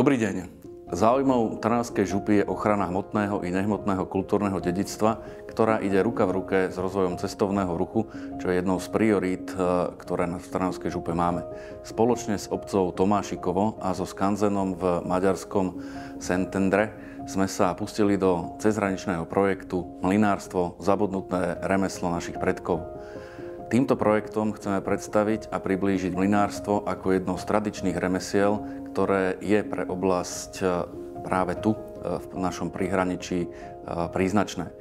Dobrý deň. Záujmou Trnavskej župy je ochrana hmotného i nehmotného kultúrneho dedičstva, ktorá ide ruka v ruke s rozvojom cestovného ruchu, čo je jednou z priorít, ktoré v Trnavskej župe máme. Spoločne s obcou Tomášikovo a so skanzenom v maďarskom Szentendre sme sa pustili do cezhraničného projektu Mlynárstvo, zabudnuté remeslo našich predkov. Týmto projektom chceme predstaviť a priblížiť mlynárstvo ako jedno z tradičných remesiel, ktoré je pre oblasť práve tu, v našom prihraničí, príznačné.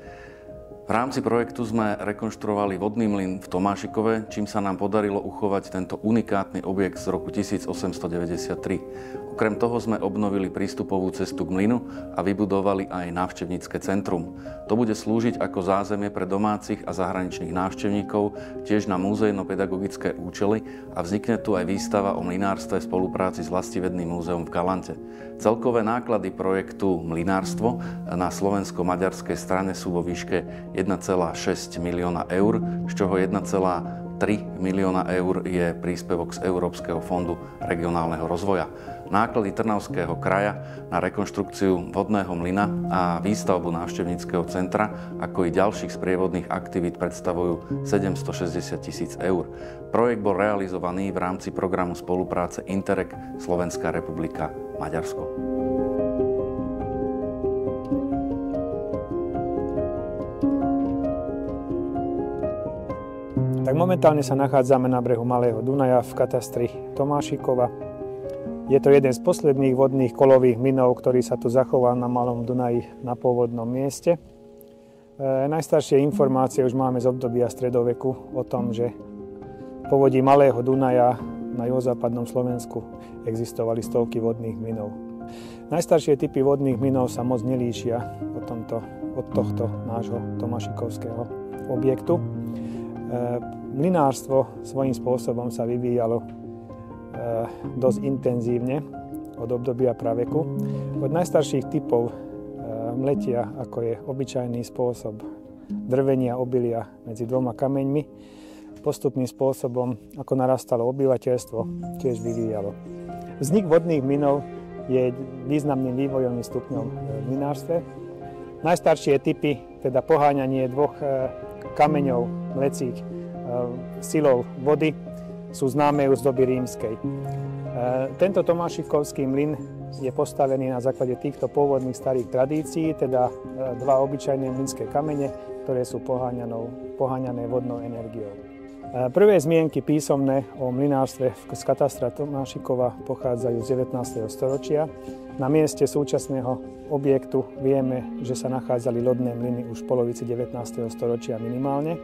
V rámci projektu sme rekonštruovali vodný mlyn v Tomášikove, čím sa nám podarilo uchovať tento unikátny objekt z roku 1893. Okrem toho sme obnovili prístupovú cestu k mlynu a vybudovali aj návštevnícke centrum. To bude slúžiť ako zázemie pre domácich a zahraničných návštevníkov, tiež na múzejno-pedagogické účely a vznikne tu aj výstava o mlynárstve v spolupráci s Vlastivedným múzeom v Galante. Celkové náklady projektu Mlynárstvo na slovensko-maďarskej strane sú vo výške 1,6 milióna eur, z čoho 1,3 milióna eur je príspevok z Európskeho fondu regionálneho rozvoja. Náklady Trnavského kraja na rekonštrukciu vodného mlyna a výstavbu návštevníckeho centra, ako i ďalších sprievodných aktivít predstavujú 760 000 eur. Projekt bol realizovaný v rámci programu spolupráce Interreg Slovenská republika Maďarsko. Tak momentálne sa nachádzame na brehu Malého Dunaja v katastri Tomášikova. Je to jeden z posledných vodných kolových mlynov, ktorý sa tu zachoval na Malom Dunaji na pôvodnom mieste. Najstaršie informácie už máme z obdobia stredoveku o tom, že v povodí Malého Dunaja na juhozápadnom Slovensku existovali stovky vodných mlynov. Najstaršie typy vodných mlynov sa moc nelíšia od tohto nášho tomášikovského objektu. Mlynárstvo svojím spôsobom sa vyvíjalo dosť intenzívne od obdobia praveku. Od najstarších typov mletia, ako je obyčajný spôsob drvenia obilia medzi dvoma kameňmi, postupným spôsobom, ako narastalo obyvateľstvo, tiež vyvíjalo. Vznik vodných mlynov je významným vývojovým stupňom v mlynárstve. Najstaršie typy, teda poháňanie dvoch kameňov mlecích silou vody, sú známe už z doby rímskej. Tento tomášikovský mlyn je postavený na základe týchto pôvodných starých tradícií, teda dva obyčajné mlynské kamene, ktoré sú poháňané vodnou energiou. Prvé zmienky písomné o mlynárstve z katastra Tomášikova pochádzajú z 19. storočia. Na mieste súčasného objektu vieme, že sa nachádzali lodné mlyny už v polovici 19. storočia minimálne.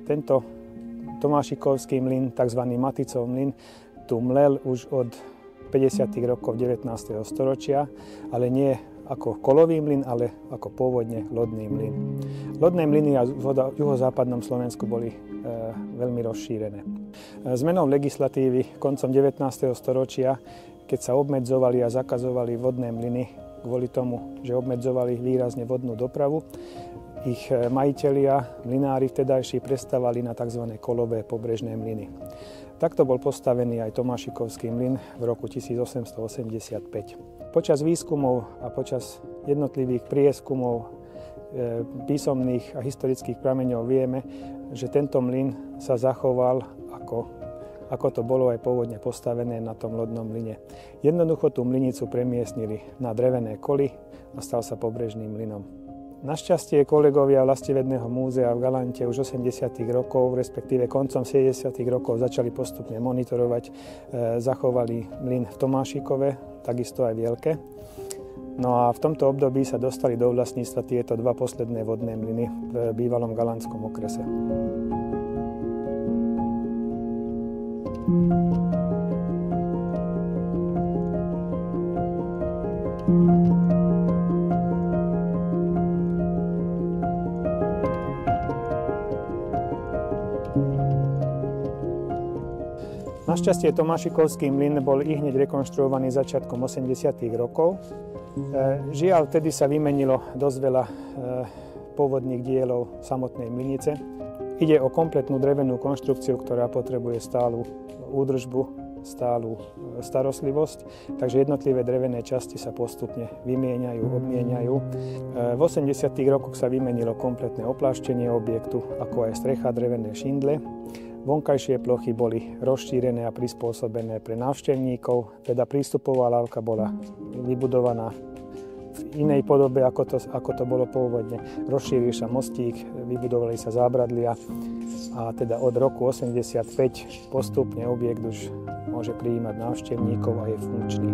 Tento Tomášikovský mlyn, tzv. Maticov mlyn, tu mlel už od 50. rokov 19. storočia, ale nie ako kolový mlyn, ale ako pôvodne lodný mlyn. Lodné mlyny v juhozápadnom Slovensku boli veľmi rozšírené. Zmenou legislatívy koncom 19. storočia, keď sa obmedzovali a zakazovali vodné mlyny kvôli tomu, že obmedzovali výrazne vodnú dopravu, ich majitelia, mlynári vtedajší prestávali na tzv. Kolové pobrežné mlyny. Takto bol postavený aj Tomášikovský mlyn v roku 1885. Počas výskumov a počas jednotlivých prieskumov písomných a historických prameňov vieme, že tento mlyn sa zachoval ako to bolo aj pôvodne postavené na tom lodnom mlyne. Jednoducho tú mlynicu premiestnili na drevené koly a stal sa pobrežným mlynom. Našťastie kolegovia Vlastivedného múzea v Galante už 80. rokov, respektíve koncom 70. rokov začali postupne monitorovať, zachovali mlyn v Tomášikove, takisto aj v Jelke. No a v tomto období sa dostali do vlastníctva tieto dva posledné vodné mlyny v bývalom galantskom okrese. Našťastie Tomášikovský mlyn bol ihneď rekonštruovaný začiatkom 80. rokov. Žiaľ, vtedy sa vymenilo dosť veľa pôvodných dielov samotnej mlynice. Ide o kompletnú drevenú konštrukciu, ktorá potrebuje stálu údržbu, stálu starostlivosť, takže jednotlivé drevené časti sa postupne vymieňajú, obmieniajú. V 80. rokoch sa vymenilo kompletné opláštenie objektu, ako aj strecha, drevené šindle. Vonkajšie plochy boli rozšírené a prispôsobené pre návštevníkov, teda prístupová lávka bola vybudovaná v inej podobe, ako to bolo pôvodne. Rozšíril sa mostík, vybudovali sa zábradlia a teda od roku 85 postupne objekt už môže prijímať návštevníkov a je funkčný.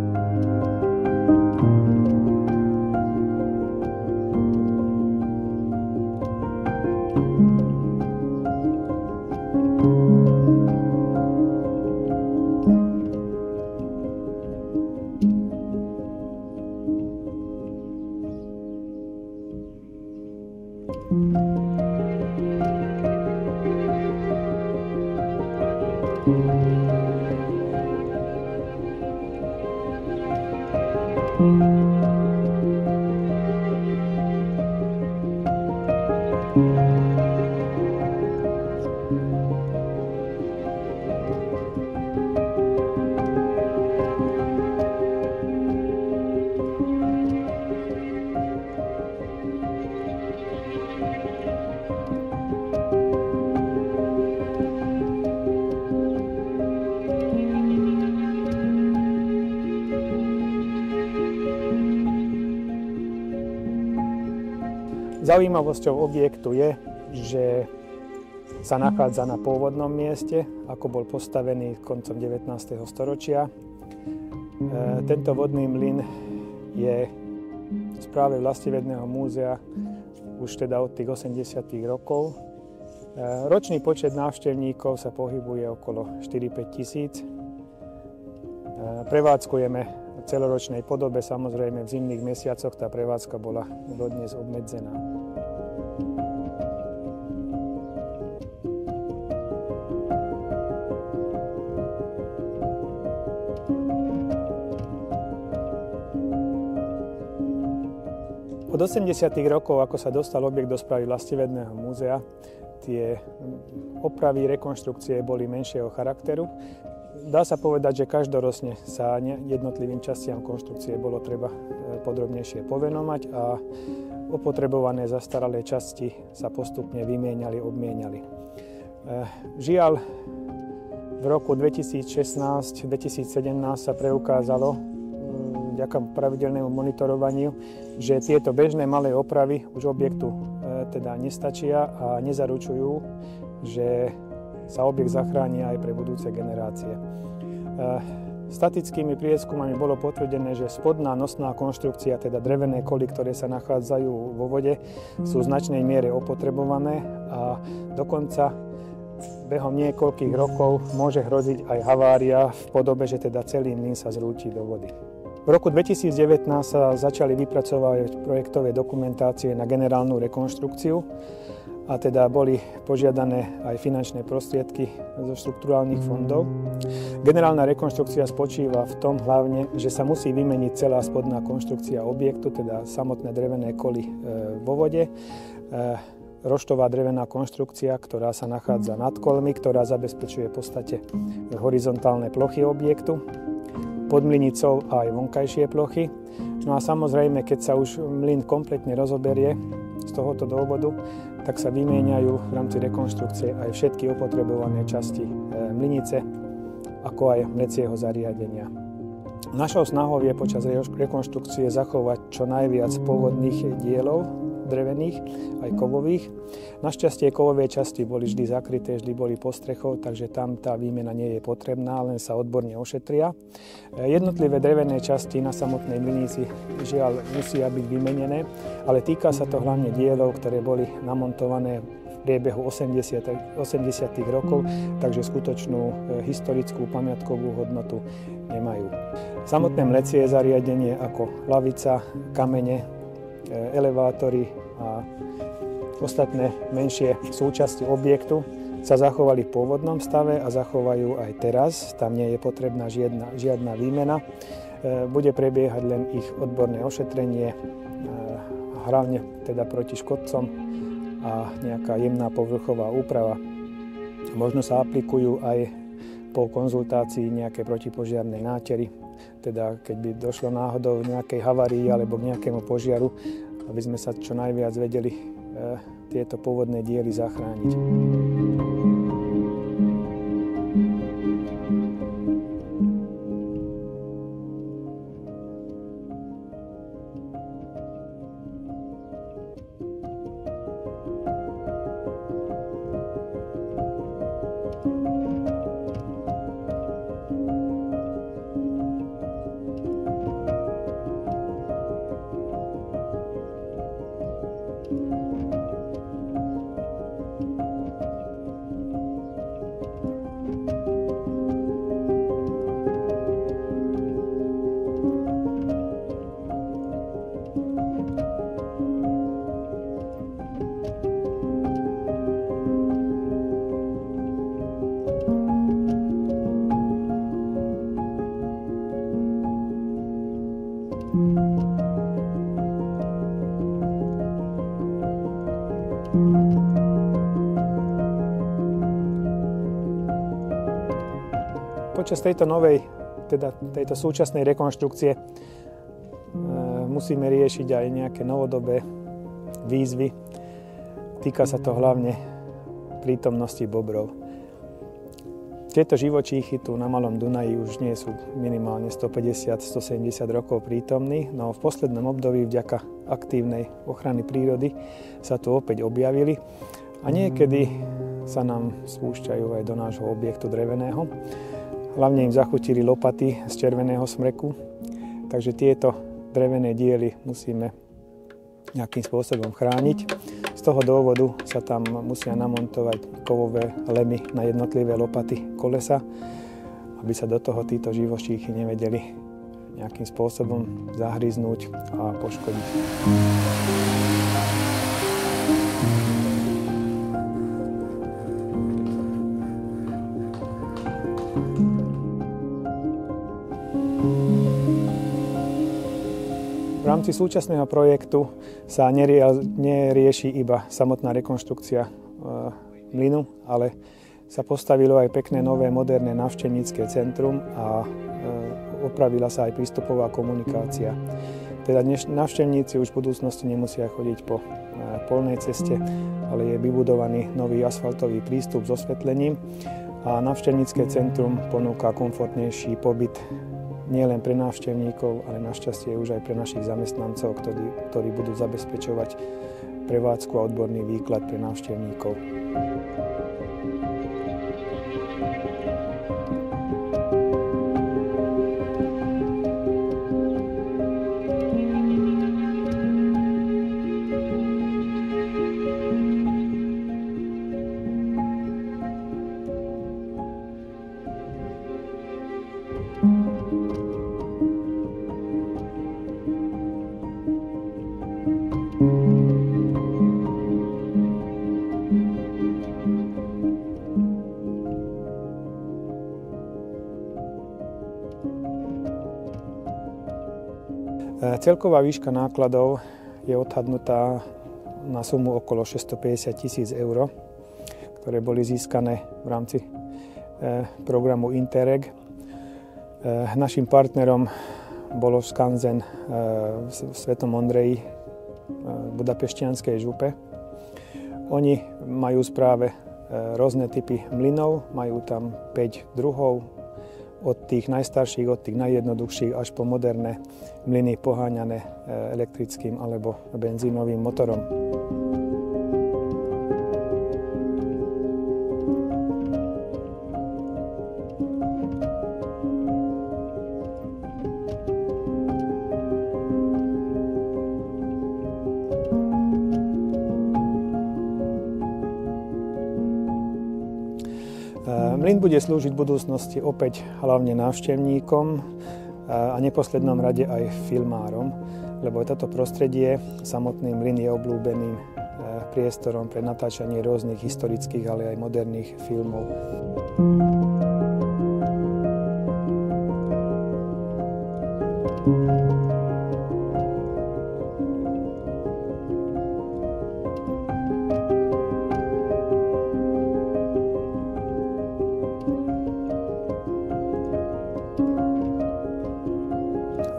Zaujímavosťou objektu je, že sa nachádza na pôvodnom mieste, ako bol postavený koncom 19. storočia. Tento vodný mlyn je v správe Vlastivedného múzea už teda od tých 80. rokov. Ročný počet návštevníkov sa pohybuje okolo 4-5 tisíc. Prevádzkujeme v celoročnej podobe, samozrejme v zimných mesiacoch tá prevádzka bola dodnes obmedzená. Od 80. rokov, ako sa dostal objekt do správy Vlastivedného múzea, tie opravy, rekonštrukcie boli menšieho charakteru. Dá sa povedať, že každoročne sa jednotlivým častiam konštrukcie bolo treba podrobnejšie povenovať a opotrebované zastaralé časti sa postupne vymieniali, obmieniali. Žiaľ, v roku 2016-2017 sa preukázalo vďaka pravidelnému monitorovaniu, že tieto bežné malé opravy už objektu teda nestačia a nezaručujú že sa objekt zachráni aj pre budúce generácie. Statickými prieskumami bolo potvrdené, že spodná nosná konštrukcia, teda drevené koly, ktoré sa nachádzajú vo vode, sú v značnej miere opotrebované a dokonca behom niekoľkých rokov môže hroziť aj havária v podobe, že teda celý mlyn sa zrúti do vody. V roku 2019 sa začali vypracovať projektové dokumentácie na generálnu rekonštrukciu a teda boli požiadané aj finančné prostriedky zo štrukturálnych fondov. Generálna rekonštrukcia spočíva v tom hlavne, že sa musí vymeniť celá spodná konštrukcia objektu, teda samotné drevené koly vo vode, roštová drevená konštrukcia, ktorá sa nachádza nad kolmi, ktorá zabezpečuje v podstate horizontálne plochy objektu, pod mlynicou aj vonkajšie plochy. No a samozrejme, keď sa už mlyn kompletne rozoberie z tohoto dôvodu, tak sa vymieňajú v rámci rekonštrukcie aj všetky opotrebované časti mlynice, ako aj mlecieho zariadenia. Našou snahou je počas rekonštrukcie zachovať čo najviac pôvodných dielov, drevených, aj kovových. Našťastie kovové časti boli vždy zakryté, vždy boli postrechou, takže tam tá výmena nie je potrebná, len sa odborne ošetria. Jednotlivé drevené časti na samotnej mlynici žiaľ musia byť vymenené, ale týka sa to hlavne dielov, ktoré boli namontované v priebehu 80. rokov, takže skutočnú historickú pamiatkovú hodnotu nemajú. Samotné mlecie zariadenie ako lavica, kamene, elevátory a ostatné menšie súčasti objektu sa zachovali v pôvodnom stave a zachovajú aj teraz. Tam nie je potrebná žiadna výmena. Bude prebiehať len ich odborné ošetrenie, hlavne teda proti škodcom a nejaká jemná povrchová úprava. Možno sa aplikujú aj po konzultácii nejaké protipožiarne nátery, teda keď by došlo náhodou k nejakej havárii alebo k nejakému požiaru, aby sme sa čo najviac vedeli tieto pôvodné diely zachrániť. Počas tejto súčasnej rekonštrukcie musíme riešiť aj nejaké novodobé výzvy. Týka sa to hlavne prítomnosti bobrov. Tieto živočíchy tu na Malom Dunaji už nie sú minimálne 150-170 rokov prítomní, no v poslednom období vďaka aktívnej ochrany prírody sa tu opäť objavili a niekedy sa nám spúšťajú aj do nášho objektu dreveného. Hlavne im zachutili lopaty z červeného smreku, takže tieto drevené diely musíme nejakým spôsobom chrániť. Z toho dôvodu sa tam musia namontovať kovové lemy na jednotlivé lopaty kolesa, aby sa do toho títo živočíchy nevedeli nejakým spôsobom zahryznúť a poškodiť. V rámci súčasného projektu sa nerieši iba samotná rekonštrukcia mlynu, ale sa postavilo aj pekné nové moderné návštevnícke centrum a opravila sa aj prístupová komunikácia. Teda návštevníci už v budúcnosti nemusia chodiť po polnej ceste, ale je vybudovaný nový asfaltový prístup s osvetlením a návštevnícke centrum ponúka komfortnejší pobyt nielen pre návštevníkov, ale našťastie už aj pre našich zamestnancov, ktorí budú zabezpečovať prevádzku a odborný výklad pre návštevníkov. Celková výška nákladov je odhadnutá na sumu okolo 650 000 eur, ktoré boli získané v rámci programu Interreg. Našim partnerom bolo Skanzen v Svetom Ondreji v Budapešťanskej župe. Oni majú v správe rôzne typy mlynov, majú tam 5 druhov, od tých najstarších, od tých najjednoduchších až po moderné mlyny poháňané elektrickým alebo benzínovým motorom. Mlyn bude slúžiť v budúcnosti opäť hlavne návštevníkom a neposlednom rade aj filmárom, lebo toto prostredie, samotný mlyn je obľúbeným priestorom pre natáčanie rôznych historických, ale aj moderných filmov.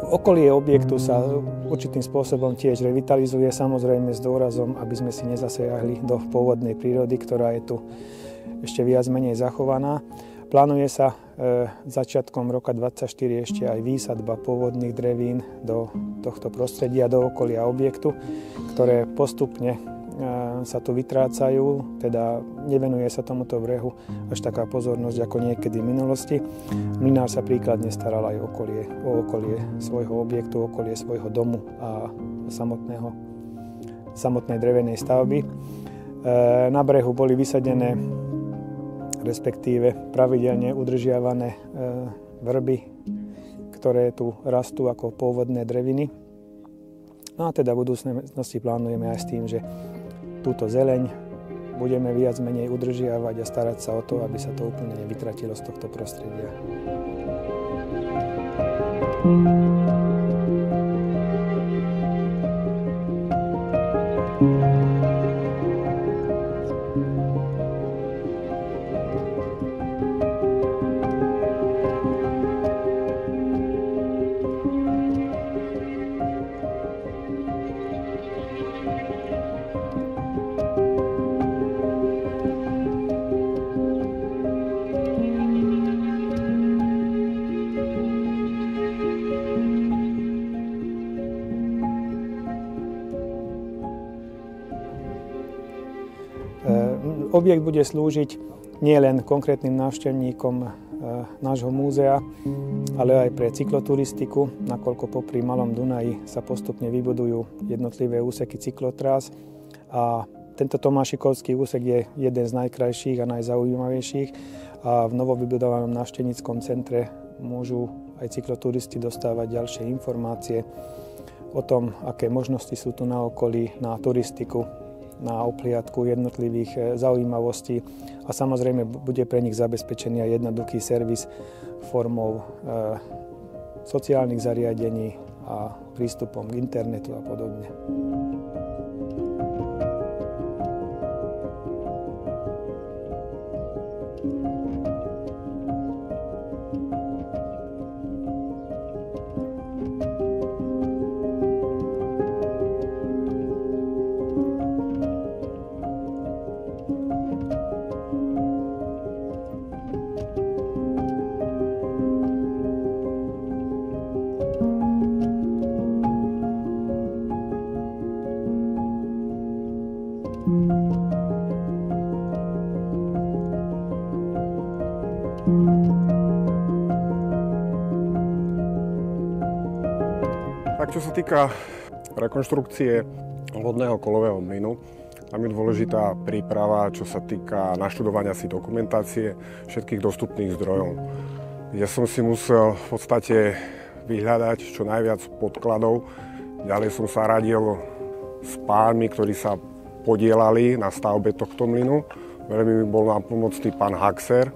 Okolie objektu sa určitým spôsobom tiež revitalizuje, samozrejme s dôrazom, aby sme si nezasiahli do pôvodnej prírody, ktorá je tu ešte viac menej zachovaná. Plánuje sa začiatkom roka 2024 ešte aj výsadba pôvodných drevín do tohto prostredia, do okolia objektu, ktoré postupne sa tu vytrácajú, teda nevenuje sa tomuto brehu až taká pozornosť ako niekedy v minulosti. Mlynár sa príkladne staral aj o okolie svojho objektu, okolie svojho domu a samotnej drevenej stavby. Na brehu boli vysadené, respektíve pravidelne udržiavané vrby, ktoré tu rastú ako pôvodné dreviny. No a teda v budúcnosti plánujeme aj s tým, že túto zeleň budeme viac menej udržiavať a starať sa o to, aby sa to úplne nevytratilo z tohto prostredia. Objekt bude slúžiť nielen konkrétnym návštevníkom nášho múzea, ale aj pre cykloturistiku, nakoľko popri Malom Dunaji sa postupne vybudujú jednotlivé úseky cyklotrás a tento Tomášikovský úsek je jeden z najkrajších a najzaujímavejších a v novovybudovanom návštevníckom centre môžu aj cykloturisti dostávať ďalšie informácie o tom, aké možnosti sú tu na okolí, na turistiku, na obhliadku jednotlivých zaujímavostí a samozrejme bude pre nich zabezpečený aj jednoduchý servis formou sociálnych zariadení a prístupom k internetu a podobne. Tak čo sa týka rekonštrukcie lodného kolového mlynu, tam je dôležitá príprava, čo sa týka naštudovania si dokumentácie všetkých dostupných zdrojov. Ja som si musel v podstate vyhľadať čo najviac podkladov. Ďalej som sa radil s pánmi, ktorí sa podielali na stavbe tohto mlynu. Veľmi mi bol nápomocný pán Haxer,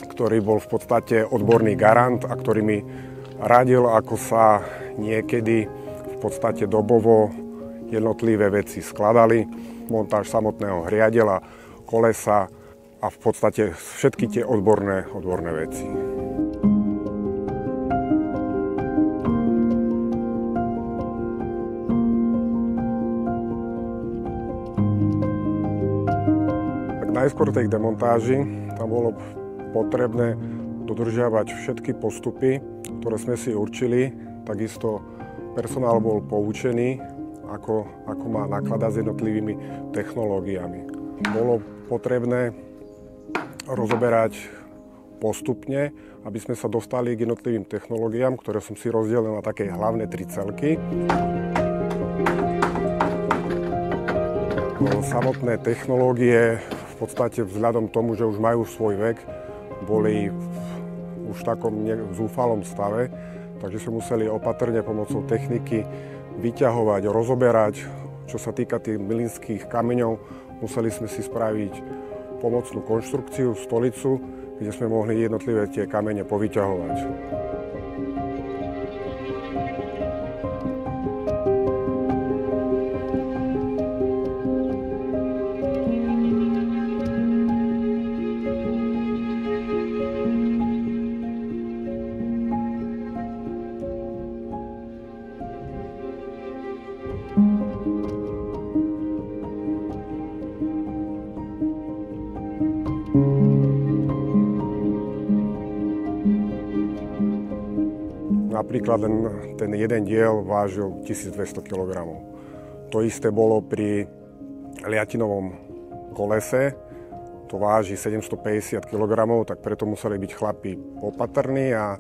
ktorý bol v podstate odborný garant a ktorý mi radil, ako sa niekedy v podstate dobovo jednotlivé veci skladali, montáž samotného hriadela, kolesa a v podstate všetky tie odborné veci. Tak najskôr tej demontáži tam bolo potrebné dodržiavať všetky postupy, ktoré sme si určili. Takisto personál bol poučený, ako má nakladať s jednotlivými technológiami. Bolo potrebné rozoberať postupne, aby sme sa dostali k jednotlivým technológiám, ktoré som si rozdelil na také hlavné 3 celky. Samotné technológie v podstate vzhľadom tomu, že už majú svoj vek, boli už v takom zúfalom stave, takže sme museli opatrne pomocou techniky vyťahovať, rozoberať. Čo sa týka tých mlynských kameňov, museli sme si spraviť pomocnú konštrukciu, stolicu, kde sme mohli jednotlivé tie kamene povyťahovať. Napríklad ten jeden diel vážil 1200 kg. To isté bolo pri liatinovom kolese, to váži 750 kg, tak preto museli byť chlapi opatrní a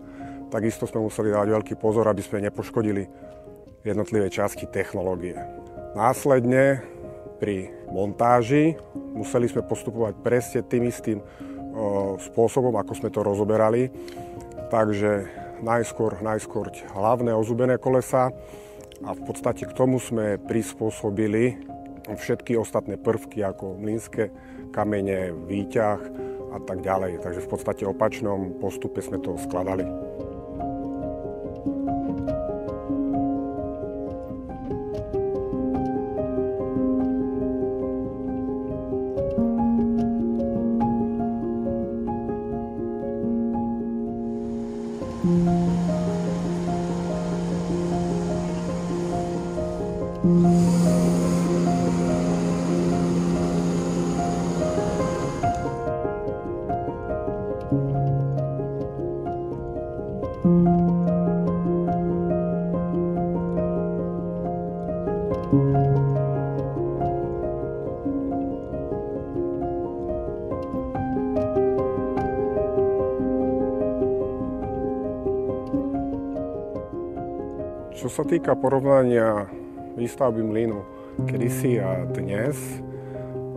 takisto sme museli dávať veľký pozor, aby sme nepoškodili jednotlivé časti technológie. Následne pri montáži museli sme postupovať presne tým istým spôsobom, ako sme to rozoberali. Takže najskôr hlavné ozubené kolesa a v podstate k tomu sme prispôsobili všetky ostatné prvky ako mlynské kamene, výťah a tak ďalej. Takže v podstate v opačnom postupe sme to skladali. Čo sa týka porovnania výstavby mlynu kedysi a dnes,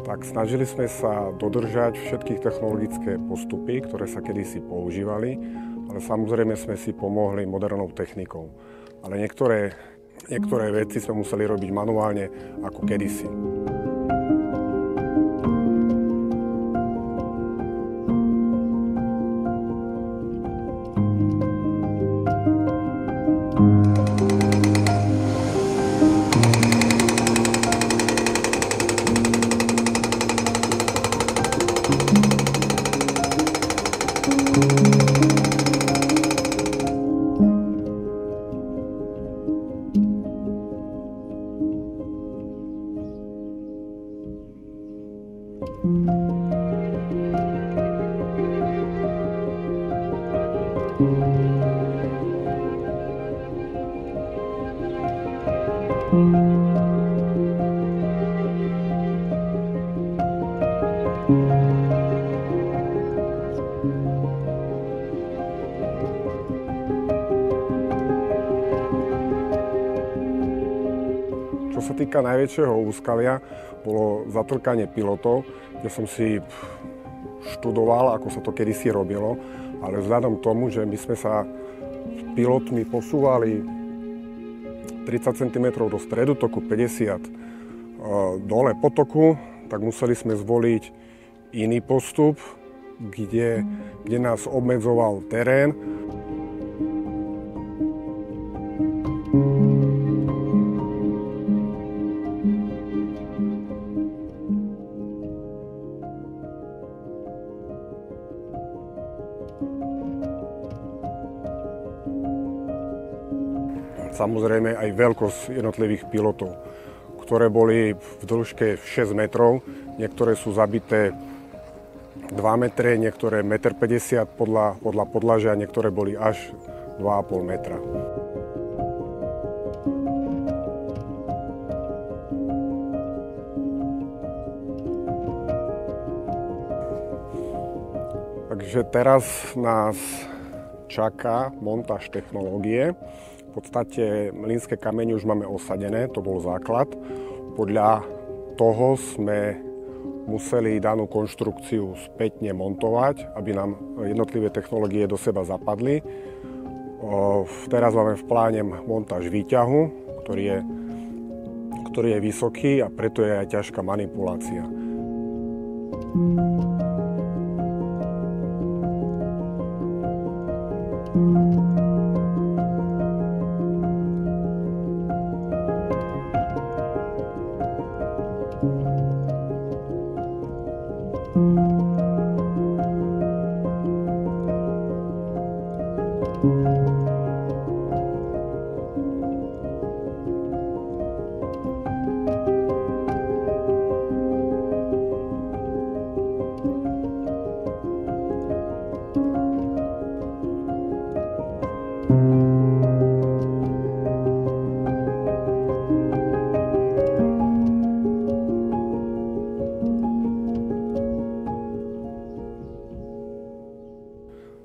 tak snažili sme sa dodržať všetky technologické postupy, ktoré sa kedysi používali, ale samozrejme sme si pomohli modernou technikou. Ale niektoré veci sme museli robiť manuálne ako kedysi. Čo sa týka najväčšieho úskalia, bolo zatlkanie pilotov, kde som si študoval, ako sa to kedysi robilo, ale vzhľadom tomu, že my sme sa pilotmi posúvali 30 cm do stredu toku, 50 dole potoku, tak museli sme zvoliť iný postup, kde nás obmedzoval terén. samozrejme aj veľkosť jednotlivých pilotov, ktoré boli v dĺžke 6 metrov, niektoré sú zabité 2 metre, niektoré 1,50 m podľa podlažia, niektoré boli až 2,5 metra. Takže teraz nás čaká montáž technológie. V podstate mlynské kamene už máme osadené, to bol základ. Podľa toho sme museli danú konštrukciu spätne montovať, aby nám jednotlivé technológie do seba zapadli. Teraz máme v pláne montáž výťahu, ktorý je vysoký a preto je aj ťažká manipulácia.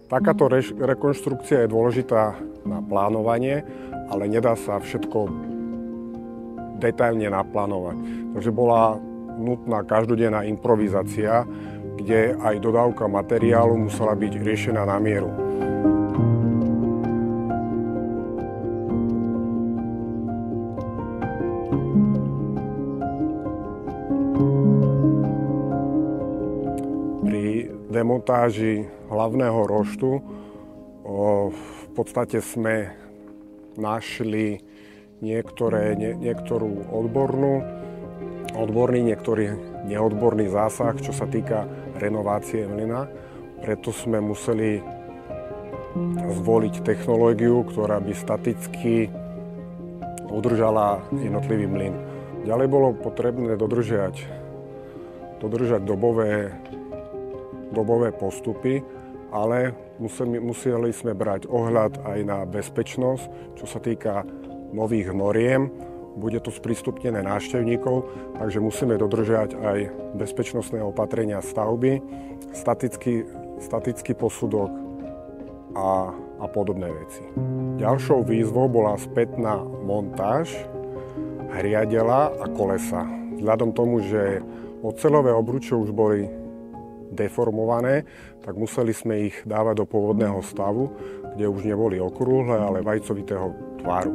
Takáto rekonštrukcia je dôležitá na plánovanie, ale nedá sa všetko detailne naplánovať. Takže bola nutná každodenná improvizácia, kde aj dodávka materiálu musela byť riešená na mieru. Pri demontáži hlavného roštu v podstate sme našli niektorú odborný, niektorý neodborný zásah, čo sa týka renovácie mlyna. Preto sme museli zvoliť technológiu, ktorá by staticky udržala jednotlivý mlyn. Ďalej bolo potrebné dodržať dobové postupy, ale museli sme brať ohľad aj na bezpečnosť, čo sa týka nových noriem. Bude to sprístupnené návštevníkov, takže musíme dodržať aj bezpečnostné opatrenia stavby, statický posudok a podobné veci. Ďalšou výzvou bola spätná montáž hriadela a kolesa. Vzhľadom tomu, že oceľové obruče už boli deformované, tak museli sme ich dávať do pôvodného stavu, kde už neboli okrúhle, ale vajcovitého tvaru.